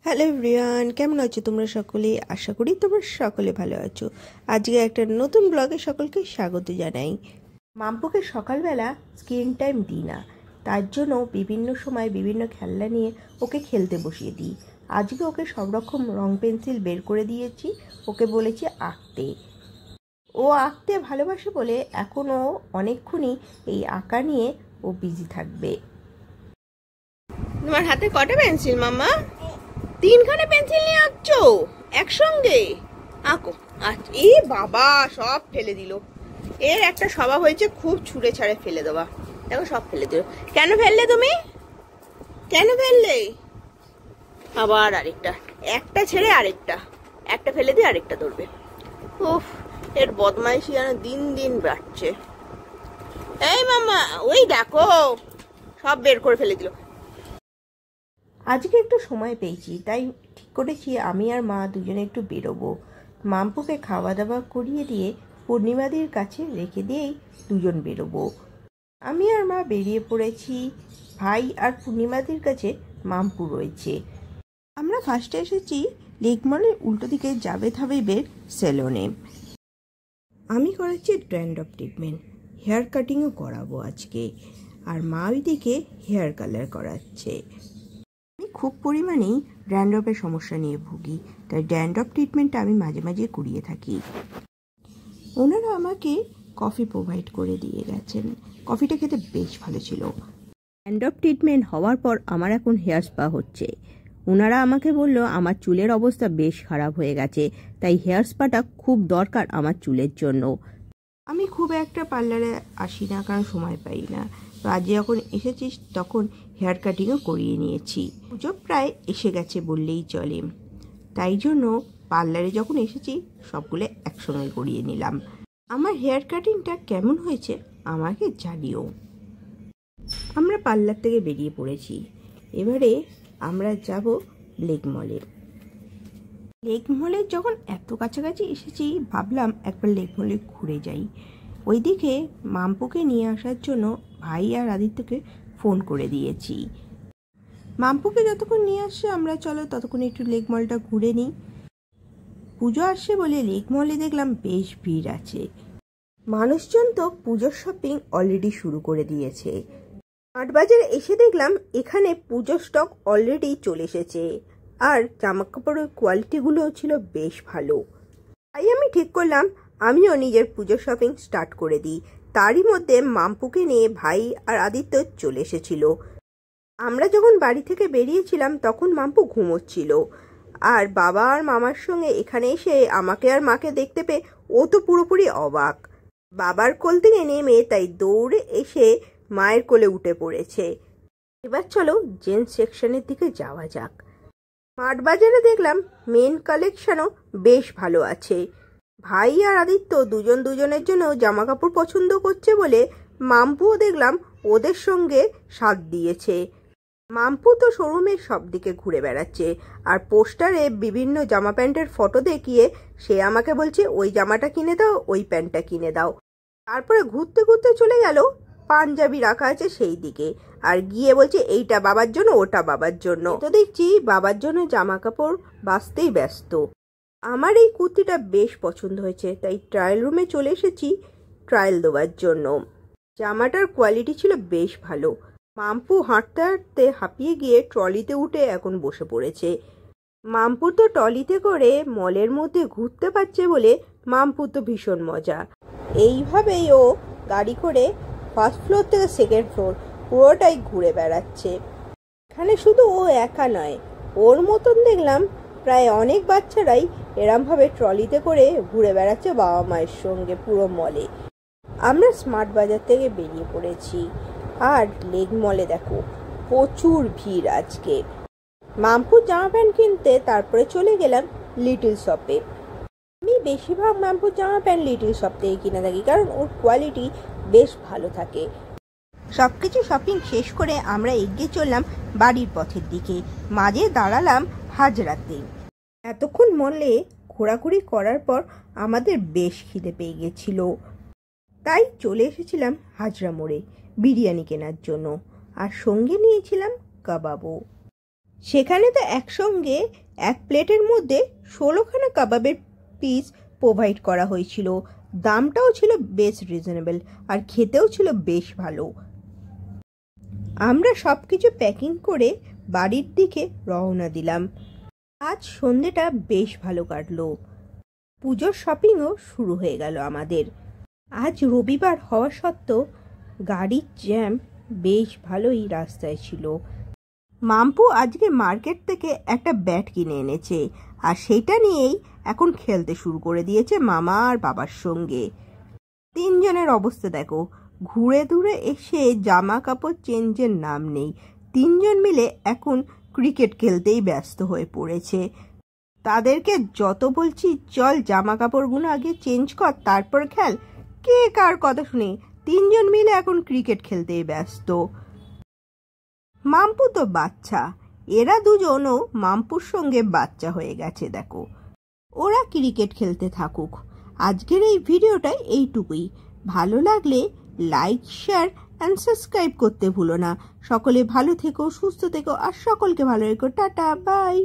Hello everyone, কেমন আছো তোমরা সকলে? আশা করি তোমরা সকলে ভালো আছো। আজকে একটা নতুন ব্লগে সকলকে স্বাগত জানাই। মাম্পুকে সকালবেলা স্ক্রিন টাইম দিই না, তার জন্য বিভিন্ন সময় বিভিন্ন খেলনা নিয়ে ওকে খেলতে বসিয়ে দিই। আজকে ওকে সব রকম রং পেন্সিল বের করে দিয়েছি, ওকে বলেছি আঁকতে। ও আঁকতে ভালোবাসে বলে এখনও অনেকক্ষণই এই আঁকা নিয়ে ও বিজি থাকবে। তোমার হাতে কটা পেন্সিল মাম্মা? তিনখানে পেন্সিল নিয়ে আঁকছো একসঙ্গে? আঁকো। আচ্ছা, এ বাবা, সব ফেলে দিল। এর একটা স্বভাব হয়েছে খুব ছুঁড়ে ছাড়ে ফেলে দেওয়া। দেখো সব ফেলে দিল। কেন ফেললে তুমি? কেন ফেললে? আবার আরেকটা, একটা ছেড়ে আরেকটা, একটা ফেলে দিয়ে আরেকটা ধরবে। উফ, এর বদমাইশি যেন দিন দিন বাড়ছে। এই মাম্মা, ওই দেখো সব বের করে ফেলে দিল। আজকে একটু সময় পেয়েছি, তাই ঠিক করেছি আমি আর মা দুজনে একটু বেরোবো। মাম্পুকে খাওয়া দাওয়া করিয়ে দিয়ে পূর্ণিমাদির কাছে রেখে দিয়েই দুজন বেরোবো। আমি আর মা বেরিয়ে পড়েছি। ভাই আর পূর্ণিমাদির কাছে মাম্পু রয়েছে। আমরা ফার্স্টে এসেছি লেক মলের উল্টো দিকে জাভেদ হাবিবের সেলুনে। আমি করাচ্ছি ড্যান্ড্রফ ট্রিটমেন্ট, হেয়ার কাটিংও করাবো আজকে। আর মা ওইদিকে হেয়ার কালার করাচ্ছে। আমি খুব পরিমাণেই ড্যান্ড্রফের সমস্যা নিয়ে ভুগি, তাই ড্যান্ড্রফ ট্রিটমেন্টটা আমি মাঝে মাঝে করিয়ে থাকি। ওনারা আমাকে কফি প্রোভাইড করে দিয়ে গেছেন। কফিটা খেতে বেশ ভালো ছিল। ড্যান্ড্রফ ট্রিটমেন্ট হওয়ার পর আমার এখন হেয়ার স্পা হচ্ছে। ওনারা আমাকে বলল আমার চুলের অবস্থা বেশ খারাপ হয়ে গেছে, তাই হেয়ার স্পাটা খুব দরকার আমার চুলের জন্য। আমি খুব একটা পার্লারে আসি না, কারণ সময় পাই না। তো আজ যখন এসেছিস তখন হেয়ার কাটিংও করিয়ে নিয়েছি। পুজো প্রায় এসে গেছে বললেই চলে, তাই জন্য পার্লারে যখন এসেছি সবগুলো একসঙ্গে করিয়ে নিলাম। আমার হেয়ার কাটিংটা কেমন হয়েছে আমাকে জানিও। আমরা পার্লার থেকে বেরিয়ে পড়েছি। এবারে আমরা যাব লেক মলে। লেক মলে যখন এত কাছাকাছি এসেছি, ভাবলাম একবার লেক মলে ঘুরে যাই। ওইদিকে মাম্পুকে নিয়ে আসার জন্য ভাই আর আদিত্যকে ফোন করে দিয়েছি। মাম্পুকে যতক্ষণ নিয়ে আসছে আমরা চলো ততক্ষণ একটু লেক মলটা ঘুরে নিই। পুজো আসছে বলে লেক মলে দেখলাম বেশ ভিড় আছে। মানুষজন তো পুজোর শপিং অলরেডি শুরু করে দিয়েছে। 8 বাজারে এসে দেখলাম এখানে পুজোর স্টক অলরেডি চলে এসেছে, আর জামাকাপড়ের কোয়ালিটিগুলোও ছিল বেশ ভালো। তাই আমি ঠিক করলাম আমিও নিজের পুজোর শপিং স্টার্ট করে দিই। তারই মধ্যে মাম্পুকে নিয়ে ভাই আর আদিত্য চলে এসেছিল। আমরা যখন বাড়ি থেকে বেরিয়েছিলাম তখন মাম্পু ঘুমোচ্ছিল, আর বাবা আর মামার সঙ্গে এখানে এসে আমাকে আর মাকে দেখতে পেয়ে ও তো পুরোপুরি অবাক। বাবার কোল থেকে নেমে তাই দৌড়ে এসে মায়ের কোলে উঠে পড়েছে। এবার চলো জেন্টস সেকশনের দিকে যাওয়া যাক। স্মার্ট বাজারে দেখলাম মেন কালেকশনও বেশ ভালো আছে। ভাই আর আদিত্য দুজন দুজনের জন্য জামা কাপড় পছন্দ করছে বলে মাম্পুও দেখলাম ওদের সঙ্গে সাথ দিয়েছে। মাম্পু তো শোরুমের সব দিকে ঘুরে বেড়াচ্ছে, আর পোস্টারে বিভিন্ন জামা প্যান্টের ফটো দেখিয়ে সে আমাকে বলছে ওই জামাটা কিনে দাও, ওই প্যান্টটা কিনে দাও। তারপরে ঘুরতে ঘুরতে চলে গেল পাঞ্জাবি রাখা আছে সেই দিকে, আর গিয়ে বলছে এইটা বাবার জন্য, ওটা বাবার জন্য। তো দেখছি বাবার জন্য জামা কাপড় বাছতেই ব্যস্ত। আমার এই কুর্তিটা বেশ পছন্দ হয়েছে, তাই ট্রায়াল রুমে চলে এসেছি ট্রায়াল দেওয়ার জন্য। জামাটার কোয়ালিটি ছিল বেশ ভালো। মাম্পু হাঁটতে হাঁটতে হাঁপিয়ে গিয়ে ট্রলিতে উঠে এখন বসে পড়েছে। মাম্পু তো ট্রলিতে করে মলের মধ্যে ঘুরতে পারছে বলে মাম্পু তো ভীষণ মজা। এইভাবেই ও গাড়ি করে ফার্স্ট ফ্লোর থেকে সেকেন্ড ফ্লোর পুরোটাই ঘুরে বেড়াচ্ছে। এখানে শুধু ও একা নয়, ওর মতন দেখলাম প্রায় অনেক বাচ্চারাই এরমভাবে ট্রলিতে করে ঘুরে বেড়াচ্ছে বাবা মায়ের সঙ্গে পুরো মলে। আমরা স্মার্ট বাজার থেকে বেরিয়ে পড়েছি, আর লেক মলে দেখো প্রচুর ভিড় আজকে। মাম্পুর জামা প্যান্ট কিনতে তারপরে চলে গেলাম লিটল শপে। আমি বেশিরভাগ মাম্পুর জামা প্যান্ট লিটল শপ থেকে কিনে থাকি, কারণ ওর কোয়ালিটি বেশ ভালো থাকে। সবকিছু শপিং শেষ করে আমরা এগিয়ে চললাম বাড়ির পথের দিকে। মাঝে দাঁড়ালাম হাজরাতে। এতক্ষণ মলে ঘোরাঘুরি করার পর আমাদের বেশ খিদে পেয়ে গেছিল, তাই চলে এসেছিলাম হাজরা মোড়ে বিরিয়ানি কেনার জন্য, আর সঙ্গে নিয়েছিলাম কাবাবও। সেখানে তো একসঙ্গে এক প্লেটের মধ্যে 16খানা কাবাবের পিস প্রোভাইড করা হয়েছিল। দামটাও ছিল বেশ রিজনেবল আর খেতেও ছিল বেশ ভালো। আমরা সব কিছু প্যাকিং করে বাড়ির দিকে রওনা দিলাম। আজ সন্ধেটা বেশ ভালো কাটলো। পুজোর শপিংও শুরু হয়ে গেল আমাদের। আজ রবিবার হওয়া সত্ত্বেও গাড়ির জ্যাম বেশ ভালোই রাস্তায় ছিল। মাম্পু আজকে মার্কেট থেকে একটা ব্যাট কিনে এনেছে আর সেইটা নিয়েই এখন খেলতে শুরু করে দিয়েছে মামা আর বাবার সঙ্গে। তিনজনের অবস্থা দেখো, ঘুরে দূরে এসে জামা কাপড় চেঞ্জের নাম নেই। তিনজন মিলে এখন ক্রিকেট খেলতেই ব্যস্ত হয়ে পড়েছে। তাদেরকে যত বলছি চল জামা কাপড়গুলো আগে চেঞ্জ কর তারপর খেল, কে কার কথা শুনে তিনজন মিলে এখন ক্রিকেট খেলতেই ব্যস্ত। মাম্পু তো বাচ্চা, এরা দুজনও মাম্পুর সঙ্গে বাচ্চা হয়ে গেছে দেখো। ওরা ক্রিকেট খেলতে থাকুক। আজকের এই ভিডিওটা এইটুকুই। ভালো লাগলে লাইক, শেয়ার অ্যান্ড সাবস্ক্রাইব করতে ভুলো না। সকলে ভালো থেকো, সুস্থ থেকো আর সকলকে ভালো রেখো। Tata, by.